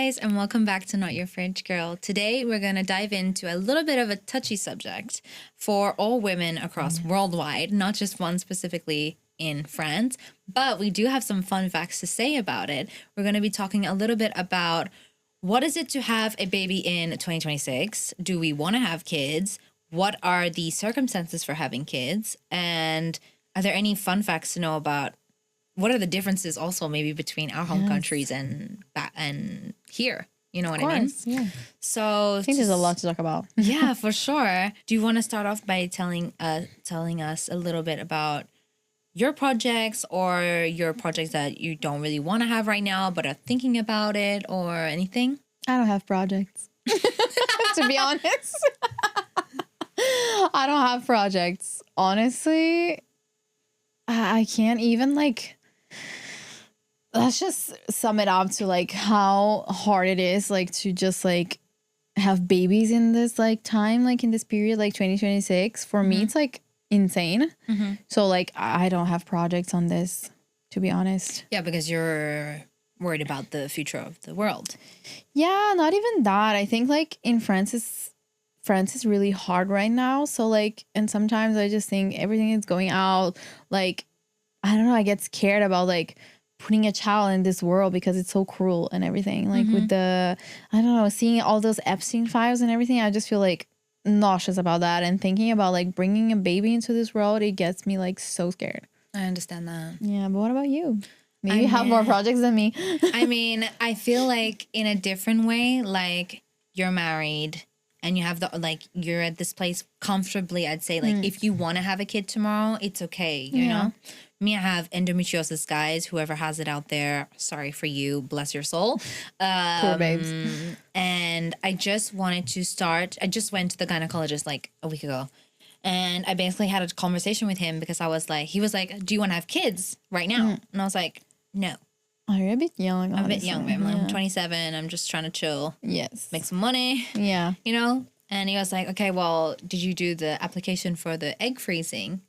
guys, and welcome back to Not Your French Girl. Today, we're going to dive into a little bit of a touchy subject for all women across worldwide, not just one specifically in France, but we do have some fun facts to say about it. We're going to be talking a little bit about what is it to have a baby in 2026? Do we want to have kids? What are the circumstances for having kids? And are there any fun facts to know about what are the differences also maybe between our home countries and here? You know what I mean? Yeah. So I think there's a lot to talk about. yeah, for sure. Do you want to start off by telling us a little bit about your projects or your projects that you don't really want to have right now but are thinking about it or anything? I don't have projects. To be honest. I don't have projects. Honestly, I can't even let's just sum it up to how hard it is to just have babies in this time, in this period 2026. For me it's insane. So I don't have projects on this, to be honest. Yeah, because you're worried about the future of the world. Yeah, not even that. I think in France is really hard right now. So and sometimes I just think everything is going out. I don't know, I get scared about putting a child in this world because it's so cruel and everything. With the, I don't know, seeing all those Epstein files and everything, I just feel nauseous about that. And thinking about bringing a baby into this world, it gets me so scared. I understand that. Yeah, but what about you? Maybe you have more projects than me. I mean, I feel in a different way, you're married and you have you're at this place comfortably. I'd say if you want to have a kid tomorrow, it's okay. You know? Me, I have endometriosis, guys. Whoever has it out there, sorry for you. Bless your soul. Poor babes. And I just wanted to start. I just went to the gynecologist a week ago. And I basically had a conversation with him because I was he was like, do you want to have kids right now? And I was like, no. Oh, you're a bit young. I'm a bit young, babe. I'm 27. I'm just trying to chill. Yes. Make some money. Yeah. You know? And he was like, okay, well, did you do the application for the egg freezing?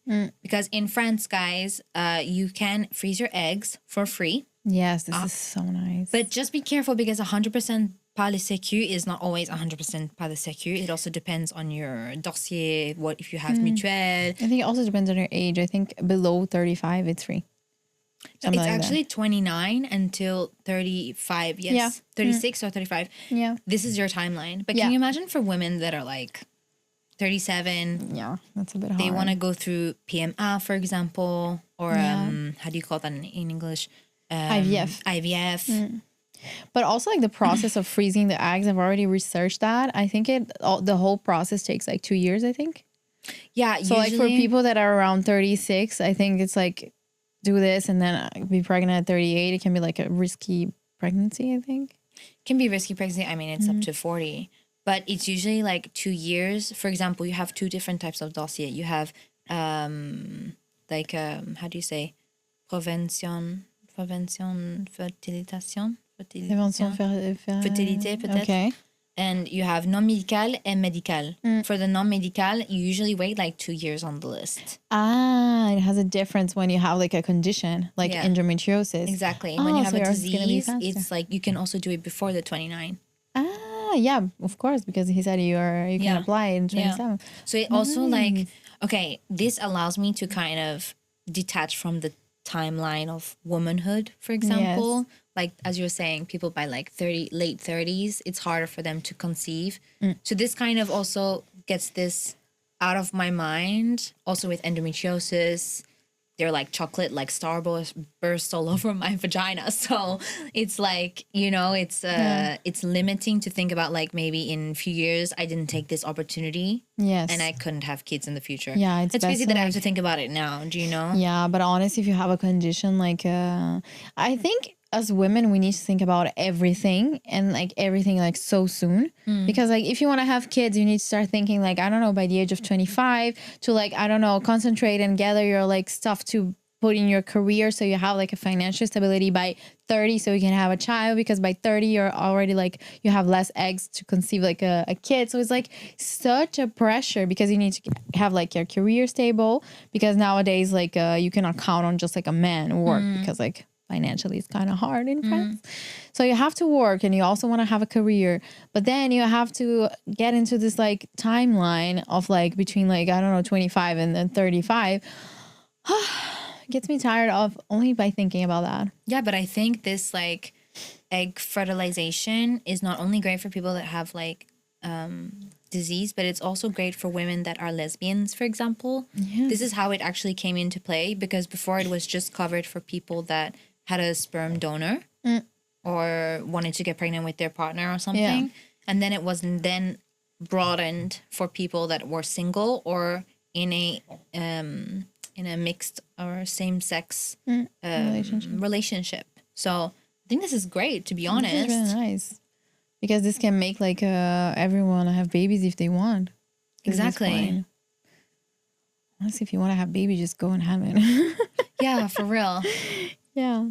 Because in France, guys, you can freeze your eggs for free. Yes, this is so nice. But just be careful because 100% par le sécu is not always 100% par le sécu. It also depends on your dossier, what if you have mutuelle. I think it also depends on your age. I think below 35, it's free. It's actually 29 until 35. Yes. Yeah. 36 or 35. Yeah. This is your timeline. But can you imagine for women that are 37? Yeah, that's a bit hard. They want to go through PMA, for example, or how do you call that in English? IVF. IVF. But also the process of freezing the eggs, I've already researched that. I think the whole process takes 2 years, I think. Yeah. So usually, for people that are around 36, I think it's do this and then be pregnant at 38. It can be a risky pregnancy, I think. Can be risky pregnancy. I mean, it's up to 40. But it's usually 2 years. For example, you have two different types of dossier. You have how do you say? Prévention, fertilisation. Fertilité, peut-être. Okay. And you have non-medical and medical. For the non-medical, you usually wait 2 years on the list. Ah, it has a difference when you have a condition endometriosis. Exactly. When you have so a yours is gonna be disease, faster. it's you can also do it before the 29. Ah, yeah, of course, because he said you can apply in 27. So it also okay, this allows me to kind of detach from the timeline of womanhood, for example. As you were saying, people by late 30s, it's harder for them to conceive. So this kind of also gets this out of my mind. Also with endometriosis, they're chocolate, starburst all over my vagina. So it's it's limiting to think about maybe in a few years I didn't take this opportunity. Yes. And I couldn't have kids in the future. Yeah, it's crazy best that I have to think about it now. Do you know? Yeah, but honestly, if you have a condition I think as women we need to think about everything and everything so soon because if you want to have kids you need to start thinking I don't know, by the age of 25 to I don't know, concentrate and gather your stuff to put in your career so you have a financial stability by 30 so you can have a child, because by 30 you're already you have less eggs to conceive a kid. So it's such a pressure because you need to have your career stable, because nowadays you cannot count on just a man work because financially it's kind of hard in France. So you have to work and you also want to have a career, but then you have to get into this like timeline of like between like, I don't know, 25 and then 35. Gets me tired of only by thinking about that. Yeah, but I think this like egg fertilization is not only great for people that have like disease, but it's also great for women that are lesbians, for example. Yeah. This is how it actually came into play, because before it was just covered for people that had a sperm donor or wanted to get pregnant with their partner or something. Yeah. And then it was then broadened for people that were single or in a mixed or same-sex relationship. So I think this is great, to be honest. This is really nice. Because this can make like everyone have babies if they want. Exactly. Honestly, if you want to have babies, just go and have it. Yeah, for real. Yeah.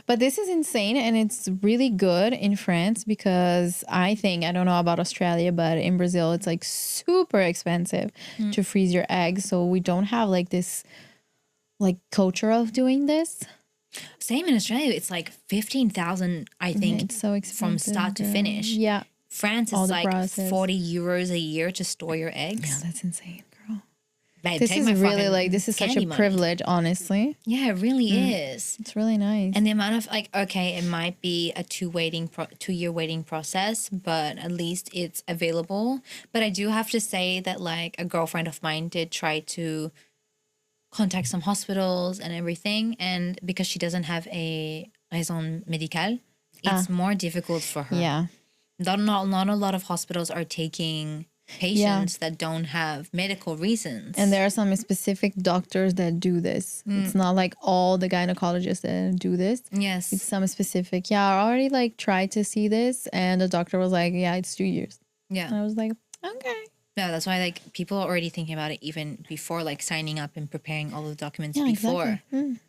But this is insane, and it's really good in France because I don't know about Australia, but in Brazil, it's like super expensive to freeze your eggs. So we don't have like this like culture of doing this. Same in Australia. It's like 15,000, I think, it's so expensive from start to finish. Yeah. France is like process. 40 euros a year to store your eggs. Yeah, that's insane, girl. Babe, This is really like, this is such a candy money. privilege, honestly. Yeah, it really is. It's really nice. And the amount of like, okay, it might be a 2-year waiting process, but at least it's available. But I do have to say that like a girlfriend of mine did try to contact some hospitals and everything, and because she doesn't have a raison médicale, it's more difficult for her. Yeah. Not a lot of hospitals are taking patients that don't have medical reasons. And there are some specific doctors that do this. It's not like all the gynecologists that do this. Yes. It's some specific. Yeah, I already like tried to see this, and the doctor was like, yeah, it's 2 years. Yeah. And I was like, okay. Yeah, that's why like people are already thinking about it even before like signing up and preparing all the documents Yeah, before. exactly.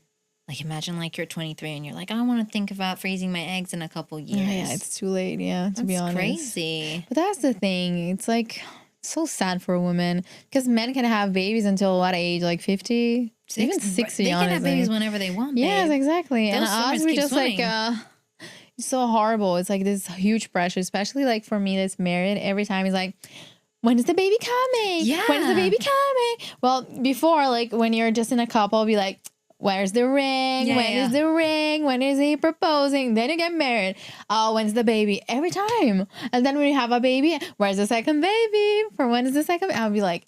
Like imagine like you're 23 and you're like, I want to think about freezing my eggs in a couple years. Yeah, it's too late. Yeah, to be honest. Crazy. But that's the thing. It's like so sad for a woman because men can have babies until what age? Like 50? Even 60, They can have honestly. babies whenever they want, babe. Yes, exactly. And Those us, swimmers we keep just swimming. like, it's so horrible. It's like this huge pressure, especially like for me that's married. Every time he's like, when is the baby coming? Yeah. When is the baby coming? Well, before, like when you're just in a couple, be like, where's the ring? Yeah, When is the ring? When is he proposing? Then you get married. Oh, when's the baby? Every time. And then when you have a baby, where's the second baby? For when is the second? I'll be like,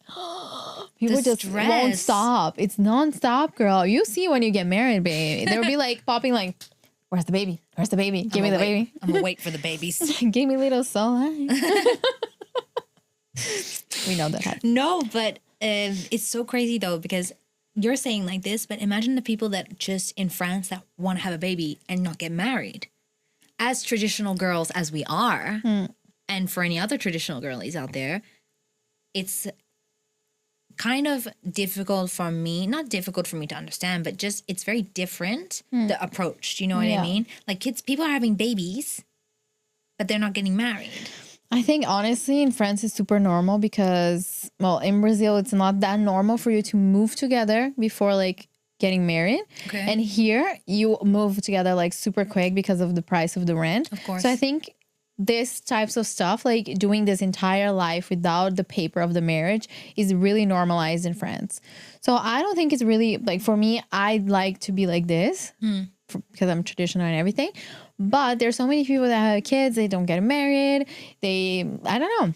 people just won't stress. stop. It's nonstop, girl. You see when you get married, baby. They'll be like popping like, where's the baby? Where's the baby? Give me the baby. I'm gonna wait for the babies. Give me little soul. We know that. No, but it's so crazy though, because you're saying like this, but imagine the people that just in France that want to have a baby and not get married. As traditional girls as we are, and for any other traditional girlies out there, it's kind of difficult for me, not difficult for me to understand, but just it's very different, the approach. Do you know what I mean? Like people are having babies, but they're not getting married. I think honestly in France it's super normal because, well, in Brazil it's not that normal for you to move together before like getting married. Okay. And here you move together like super quick because of the price of the rent. Of course. So I think this types of stuff, like doing this entire life without the paper of the marriage, is really normalized in France. So I don't think it's really like, for me, I'd like to be like this because I'm traditional and everything. But there's so many people that have kids, they don't get married. I don't know.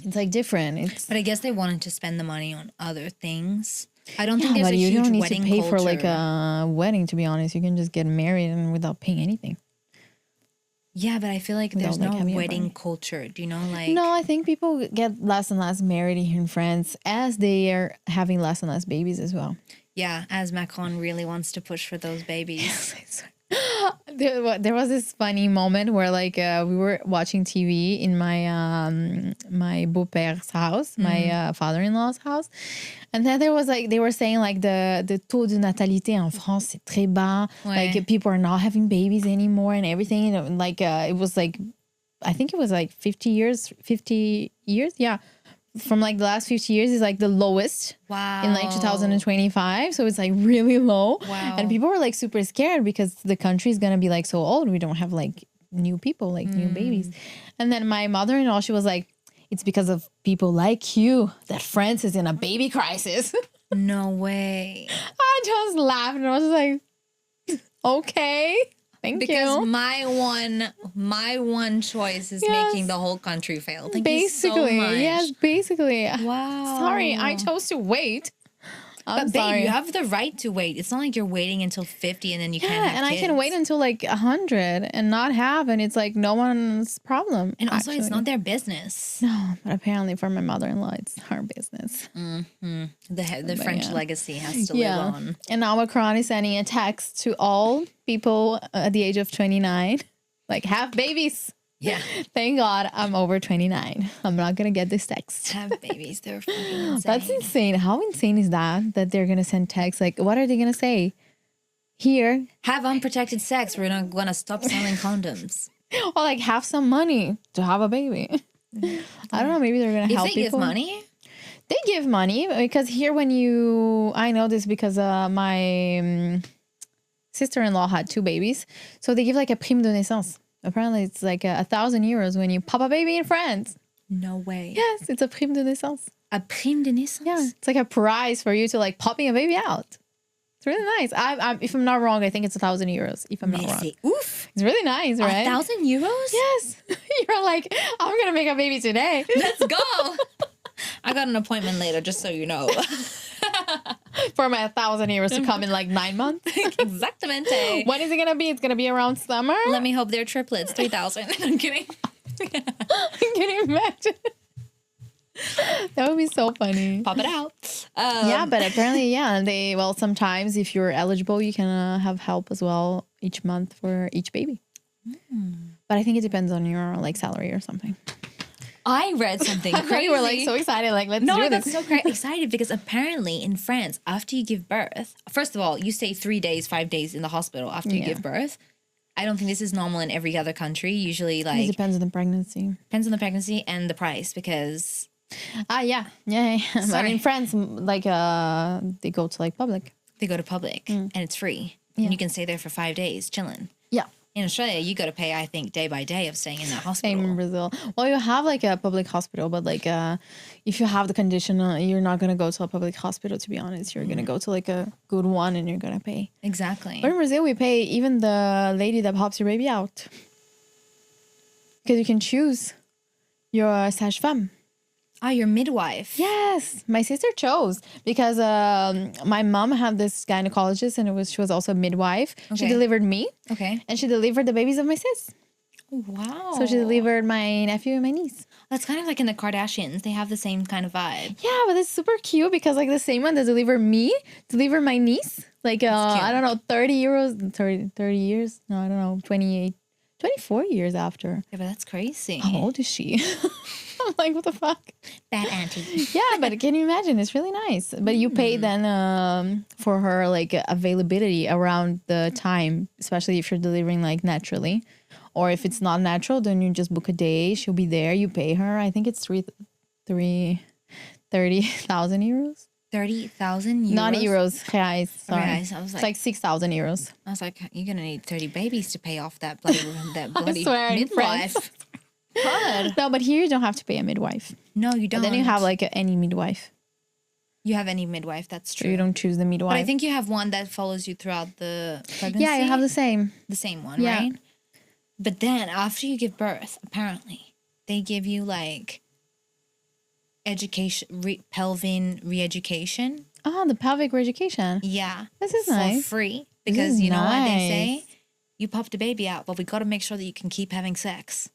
It's like different. But I guess they wanted to spend the money on other things. I don't think there's but a you huge don't need to wedding pay culture. for like a wedding, to be honest. You can just get married and without paying anything. Yeah, but I feel like there's like, no having a wedding party. culture. Do you know, like... No, I think people get less and less married here in France as they are having less and less babies as well. Yeah, as Macron really wants to push for those babies. There was this funny moment where like we were watching TV in my beau-père's house, my father-in-law's house, and then there was like they were saying like the taux de natalité en France c'est très bas, Ouais. like people are not having babies anymore and everything, and like it was like I think it was like 50 years, yeah, from like the last 50 years is like the lowest Wow. in like 2025. So it's like really low. Wow. And people were like super scared because the country is going to be like so old. We don't have like new people, like new babies. And then my mother-in-law, she was like, it's because of people like you that France is in a baby crisis. No way. I just laughed and I was like, okay, thank Because you. my one choice is making the whole country fail. Thank Basically, you so much. yes, basically. Wow. Sorry, I chose to wait. But sorry. babe, you have the right to wait. It's not like you're waiting until 50 and then you can't have and kids. I can wait until like 100 and not have, and it's like no one's problem. And also, it's actually. not their business. No, but apparently for my mother-in-law, it's her business. The French legacy has to live on. And now Macron is sending a text to all people at the age of 29, like have babies. Yeah. Thank God I'm over 29. I'm not gonna get this text. Have babies. They're fucking insane. That's insane. How insane is that they're gonna send texts? Like, what are they gonna say? Here, Have unprotected sex. We're not gonna stop selling condoms. or like have some money to have a baby. I don't know. Maybe they're gonna If help they people. give money, They give money because here I know this because my sister-in-law had 2 babies. So they give like a prime de naissance. Apparently it's like 1,000 euros when you pop a baby in France. no way. Yes, it's a prime de naissance. A prime de naissance? Yeah, it's like a prize for you to like popping a baby out. It's really nice. If I'm not wrong, I think it's 1,000 euros. If I'm not wrong, Merci. Oof. it's really nice, right? 1,000 euros? Yes, you're like, I'm gonna make a baby today. Let's go. I got an appointment later, just so you know. For my 1,000 euros to come in like 9 months. Exactamente. When is it gonna be? It's gonna be around summer. Let me hope they're triplets. 3,000. I'm kidding. Can you imagine? That would be so funny. Pop it out. Yeah, but apparently, sometimes if you're eligible, you can have help as well each month for each baby. But I think it depends on your like salary or something. I read something I thought crazy. you were like so excited, like let's No, do I got this. so excited because apparently in France, after you give birth, first of all, you stay 3 days, 5 days in the hospital after you give birth. I don't think this is normal in every other country. Usually, It like, depends on the pregnancy. depends on the pregnancy and the price because Yeah. But Sorry. in France, like they go to like public. they go to public and it's free. And you can stay there for 5 days chilling. Yeah. In Australia, you got to pay, I think, day by day of staying in that hospital. Same in Brazil. Well, you have like a public hospital, but like if you have the condition, you're not gonna go to a public hospital. To be honest, you're gonna go to like a good one, and you're gonna pay. Exactly. But in Brazil, we pay even the lady that pops your baby out because you can choose your sage-femme. Oh, your midwife. Yes, my sister chose because my mom had this gynecologist, and she was also a midwife. She Okay. delivered me, Okay. and she delivered the babies of my sis. Wow. So she delivered my nephew and my niece. That's kind of like in the Kardashians. They have the same kind of vibe. Yeah, but it's super cute because like the same one that delivered me, delivered my niece. Like I don't know, 30 years. No, I don't know, 24 years after. Yeah, but that's crazy. How old is she? I'm like, what the fuck? Bad auntie. Yeah, but can you imagine? It's really nice. But you pay then for her like availability around the time, especially if you're delivering like naturally. Or if it's not natural, then you just book a day. She'll be there. You pay her. I think it's 30,000 euros. 30,000 euros? Not euros, reais. Sorry. Reais. I was It's like, like 6,000 euros. you're gonna need 30 babies to pay off that bloody swear, in midwife. God. No, but here you don't have to pay a midwife. No, you don't. But then you have like any midwife. You have any midwife. That's So true. you don't choose the midwife. But I think you have one that follows you throughout the pregnancy. yeah, you have the same. the same one, Yeah. right? But then after you give birth, apparently they give you like education, pelvic re-education. Oh, the pelvic re-education. Yeah, This is for nice. free This because is you know what they nice. say. You popped a baby out, but we got to make sure that you can keep having sex.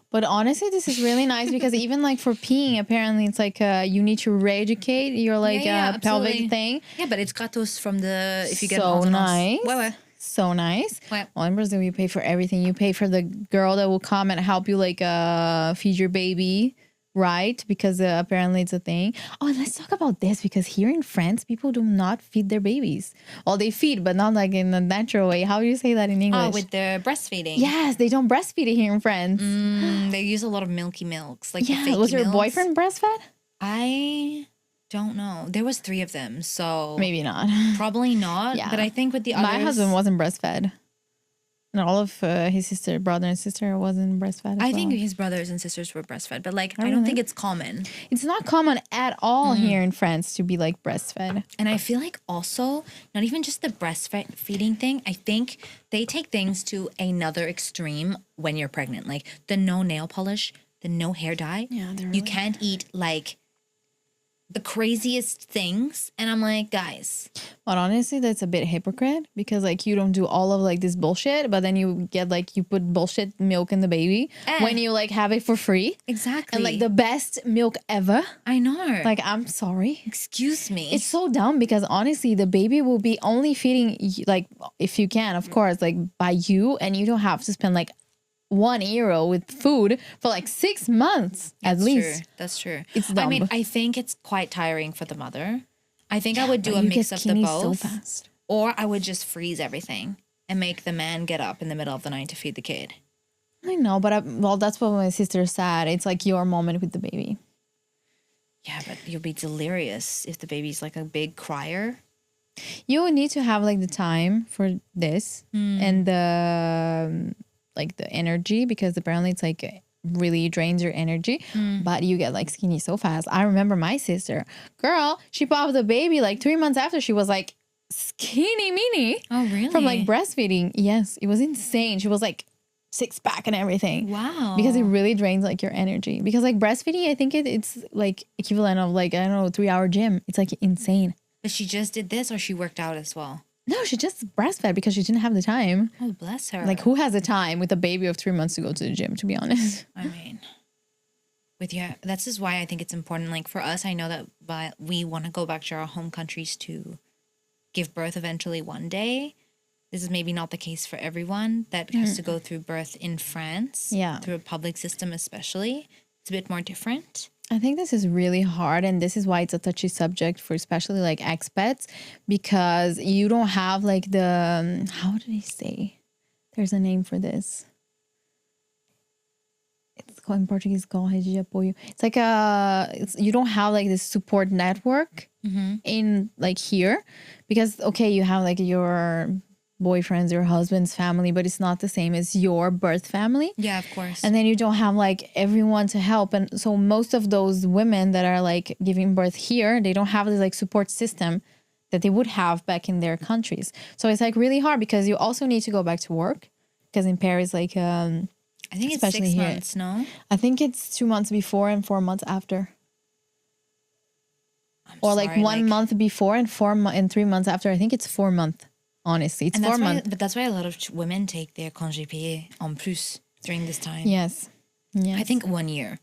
But honestly, this is really nice because even like for peeing, apparently it's like you need to re-educate your like pelvic absolutely. thing. Yeah, but it's gratis from the if you get So an nice. Ouais. So nice. Ouais. Well, in Brazil, you pay for everything. You pay for the girl that will come and help you like feed your baby, right? Because apparently it's a thing. Oh, and let's talk about this because here in France, people do not feed their babies. Well, they feed, but not like in a natural way. How do you say that in English? Oh, with the breastfeeding. Yes, they don't breastfeed it here in France. They use a lot of milky milks, like the Yeah, fake was your milks. boyfriend breastfed? I don't know. There was 3 of them, so Maybe not. probably not. Yeah. But I think with the others, My husband wasn't breastfed. And all of his brother and sister wasn't breastfed. I think his brothers and sisters were breastfed, but like I don't really? think it's common. It's not common at all here in France to be like breastfed. And I feel like also not even just the breastfeeding thing. I think they take things to another extreme when you're pregnant. Like the no nail polish, the no hair dye. Yeah, they're you really can't eat like the craziest things. And I'm like, guys, But honestly, that's a bit hypocrite because like you don't do all of like this bullshit, but then you get like you put bullshit milk in the baby when you like have it for free. exactly. And like the best milk ever. I know. Like, I'm sorry. Excuse me. It's so dumb because honestly, the baby will be only feeding like if you can, of course, like by you, and you don't have to spend like €1 with food for like 6 months at least. True. That's true. It's dumb. I mean, I think it's quite tiring for the mother. I think I would do But a you mix get of the skinny both. so fast. Or I would just freeze everything and make the man get up in the middle of the night to feed the kid. I know, but well, that's what my sister said. It's like your moment with the baby. Yeah, but you'll be delirious if the baby's like a big crier. You would need to have like the time for this and the like the energy because apparently it's like really drains your energy, but you get like skinny so fast. I remember my sister, girl, she popped the baby like 3 months after she was like skinny mini. Oh, really? From like breastfeeding. Yes, it was insane. She was like 6-pack and everything. Wow. Because it really drains like your energy. Because like breastfeeding, I think it's like equivalent of like, I don't know, 3-hour gym. It's like insane. But she just did this or she worked out as well? No, she just breastfed because she didn't have the time. Oh, bless her. Like, who has the time with a baby of 3 months to go to the gym, to be honest? I mean, that's just why I think it's important. Like for us, I know that we want to go back to our home countries to give birth eventually one day. This is maybe not the case for everyone that has to go through birth in France. Yeah. Through a public system especially. It's a bit more different. I think this is really hard, and this is why it's a touchy subject for especially like expats, because you don't have like the, how did he say? There's a name for this. It's called in Portuguese, called rede de apoio. It's like you don't have like this support network in like here, because okay, you have like your boyfriend's, your husband's family, but it's not the same as your birth family. Yeah, of course. And then you don't have like everyone to help. And so most of those women that are like giving birth here, they don't have this like support system that they would have back in their countries. So it's like really hard because you also need to go back to work, because in Paris, like I think it's 6 months, no? I think it's 2 months before and 4 months after. Or like 1 month before and 3 months after. I think it's 4 months. Honestly, it's 4 months. But that's why a lot of women take their congé payé en plus during this time. Yes. I think 1 year.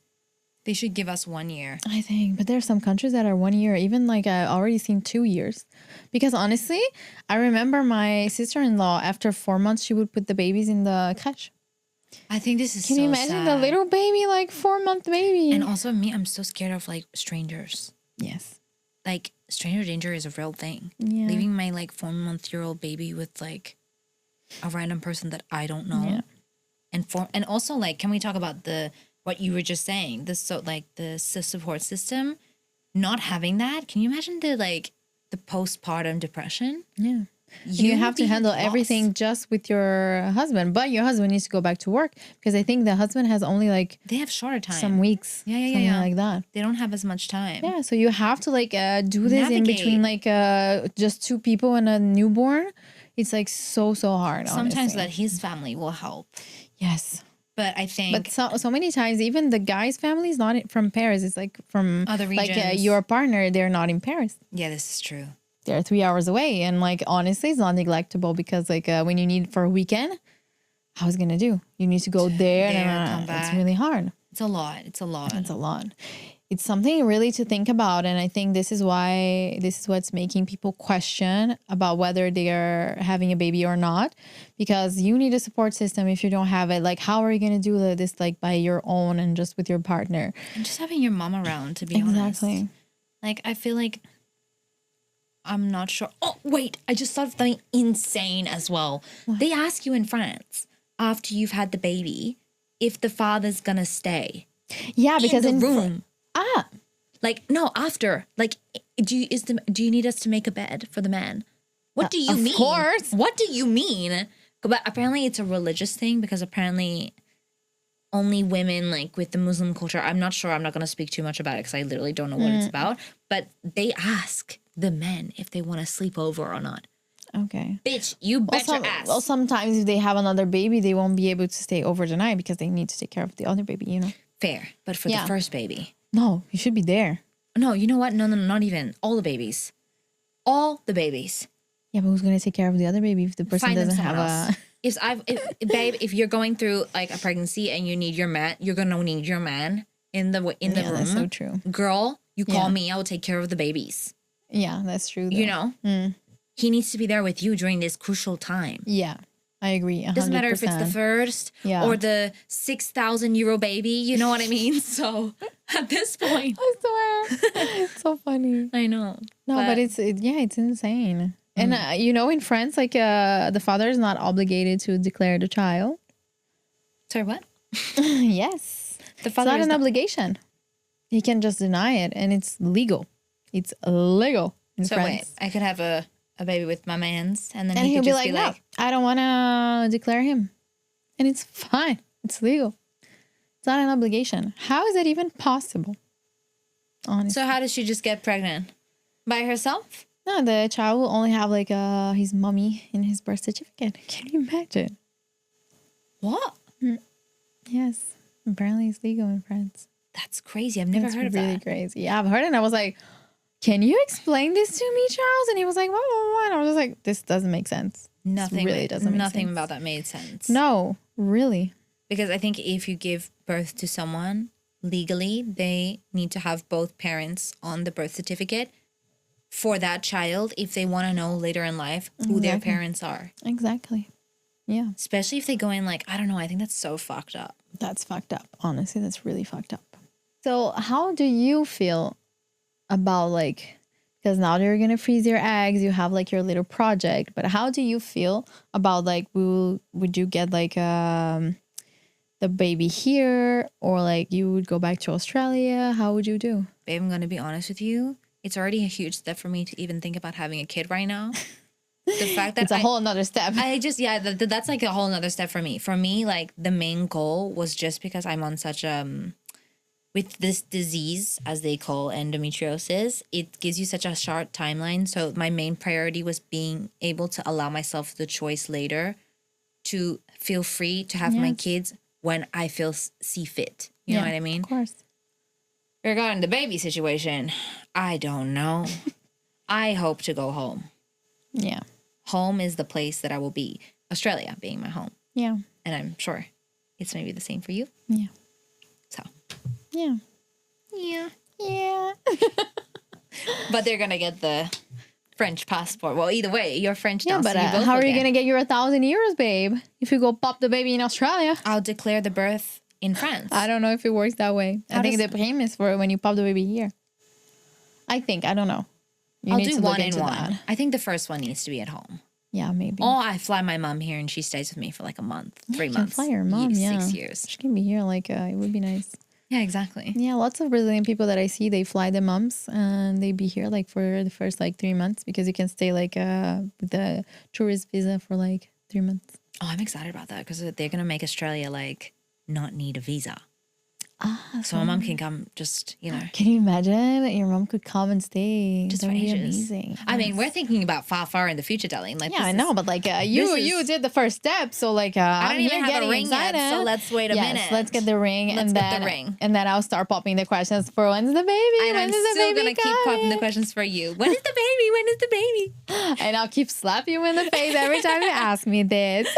They should give us 1 year. I think, but there are some countries that are 1 year. Even like I already seen 2 years, because honestly, I remember my sister-in-law after 4 months she would put the babies in the crèche. I think this is. Can you imagine the little baby, like 4-month baby? And also me, I'm so scared of like strangers. Yes. Like stranger danger is a real thing. Yeah. Leaving my like 4-month-old baby with like a random person that I don't know. Yeah. And also like, can we talk about what you were just saying? The support system, not having that. Can you imagine the postpartum depression? Yeah. You have to handle everything just with your husband, but your husband needs to go back to work, because I think the husband has only like they have shorter time, some weeks, something like that. They don't have as much time. Yeah, so you have to like do this in between like just 2 people and a newborn. It's like so hard. Sometimes honestly. that his family will help. Yes. But I think, but so many times, even the guy's family is not from Paris. It's like from other regions. Like your partner, they're not in Paris. Yeah, this is true. They're 3 hours away, and like honestly, it's not neglectable, because like when you need for a weekend, how is it gonna do? You need to go there and come back. It's really hard. It's a lot. It's a lot. It's something really to think about, and I think this is what's making people question about whether they are having a baby or not, because you need a support system. If you don't have it, like how are you going to do this like by your own and just with your partner? And just having your mom around, to be honest. Like I feel like I'm not sure. Oh wait, I just thought of something insane as well. What? They ask you in France after you've had the baby if the father's gonna stay. Yeah, because in the room. Like, no, after. Like, do you need us to make a bed for the man? What do you of mean? course. What do you mean? But apparently it's a religious thing because apparently only women, like with the Muslim culture, I'm not sure. I'm not going to speak too much about it because I literally don't know what it's about. But they ask the men if they want to sleep over or not. Okay. Bitch, you bet your ass. Well, sometimes if they have another baby, they won't be able to stay over the night because they need to take care of the other baby, you know? Fair. But for the first baby. No, you should be there. No, you know what? No, not even. All the babies. All the babies. Yeah, but who's going to take care of the other baby if the person Find them doesn't have someone else. a... Babe, if you're going through like a pregnancy and you need your man, you're gonna need your man in the room. That's so true. Girl, you call me, I will take care of the babies. Yeah, that's true. Though. You know, he needs to be there with you during this crucial time. Yeah, I agree. 100%. Doesn't matter if it's the first or the 6,000 euro baby. You know what I mean? So at this point, I swear, it's so funny. I know. No, but it's insane. And you know, in France, like the father is not obligated to declare the child. Sorry, what? Yes, The father it's not is an obligation. He can just deny it, and it's legal. It's legal in So France. wait, I could have a baby with my man's, and then And he he'll could be just like, be no, like, I don't want to declare him. And it's fine. It's legal. It's not an obligation. How is that even possible? Honestly. So how does she just get pregnant? By herself? No, the child will only have like his mommy in his birth certificate. Can you imagine? What? Yes. Apparently it's legal in France. That's crazy. I've never heard of really that. crazy. Yeah, I've heard it and I was like, can you explain this to me, Charles? And he was like, what? And I was like, this doesn't make sense. Nothing really doesn't make nothing sense. about that made sense. No, really. Because I think if you give birth to someone legally, they need to have both parents on the birth certificate for that child if they want to know later in life who their parents are. Exactly. Yeah. Especially if they go in like, I don't know, I think that's so fucked up. That's fucked up. Honestly, that's really fucked up. So how do you feel about like, because now you're going to freeze your eggs, you have like your little project, but how do you feel about like, would you get like the baby here or like you would go back to Australia? How would you do? Babe, I'm going to be honest with you. It's already a huge step for me to even think about having a kid right now. The fact that it's a whole nother step. I just, that's like a whole nother step for me. For me, like the main goal was just because I'm on such with this disease, as they call endometriosis, it gives you such a short timeline. So my main priority was being able to allow myself the choice later to feel free to have my kids when I see fit. You know what I mean? Of course. Regarding the baby situation, I don't know. I hope to go home. Yeah. Home is the place that I will be. Australia being my home. Yeah. And I'm sure it's maybe the same for you. Yeah. So. Yeah. Yeah. Yeah. But they're going to get the French passport. Well, either way, you're French now. Yeah, but so you both how are will you get. going to get your 1,000 euros, babe? If you go pop the baby in Australia? I'll declare the birth in France. I don't know if it works that way. How I think does- the prime is for when you pop the baby here. I think. I don't know. I'll do one in one. I think the first one needs to be at home. Yeah, maybe. Or I fly my mom here and she stays with me for like a month, 3 You can months. fly your mom, 6 years. She can be here. Like, it would be nice. Yeah, exactly. Yeah, lots of Brazilian people that I see, they fly the moms and they be here like for the first like 3 months because you can stay like with the tourist visa for like 3 months. Oh, I'm excited about that because they're going to make Australia like not need a visa. So my mom can come just, you know. Can you imagine your mom could come and stay? Just That for would be ages. amazing. I mean, we're thinking about far in the future, darling. Like, Yeah, this I is- know, but like you did the first step, so like I I'm don't even here have getting a ring excited. yet, so let's wait a minute. Let's get the ring, Let's and get then the ring. and then I'll start popping the questions for when's the baby? And I'm When is the still baby going to keep popping the coming? questions for you. When is the baby? When is the baby? And I'll keep slapping you in the face every time you ask me this.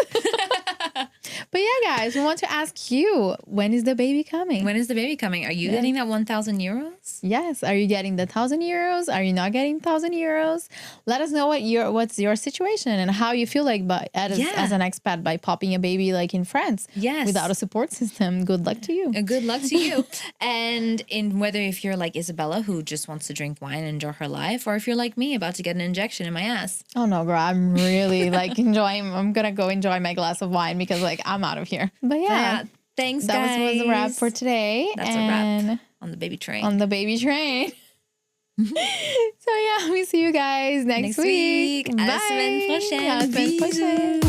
But yeah, guys, we want to ask you, when is the baby coming? When is the baby coming? Are you getting that 1,000 euros? Yes. Are you getting the 1,000 euros? Are you not getting 1,000 euros? Let us know what's your situation and how you feel like as an expat by popping a baby like in France. Yes. Without a support system. Good luck to you. Good luck to you. And in whether if you're like Isabella, who just wants to drink wine and enjoy her life, or if you're like me, about to get an injection in my ass. Oh no, girl. I'm really like I'm going to go enjoy my glass of wine because like I'm out of here. But yeah. Thanks, that guys. was a wrap for today. That's a wrap on the baby train. On the baby train. So yeah, we see you guys next week. À la semaine prochaine. À la semaine prochaine.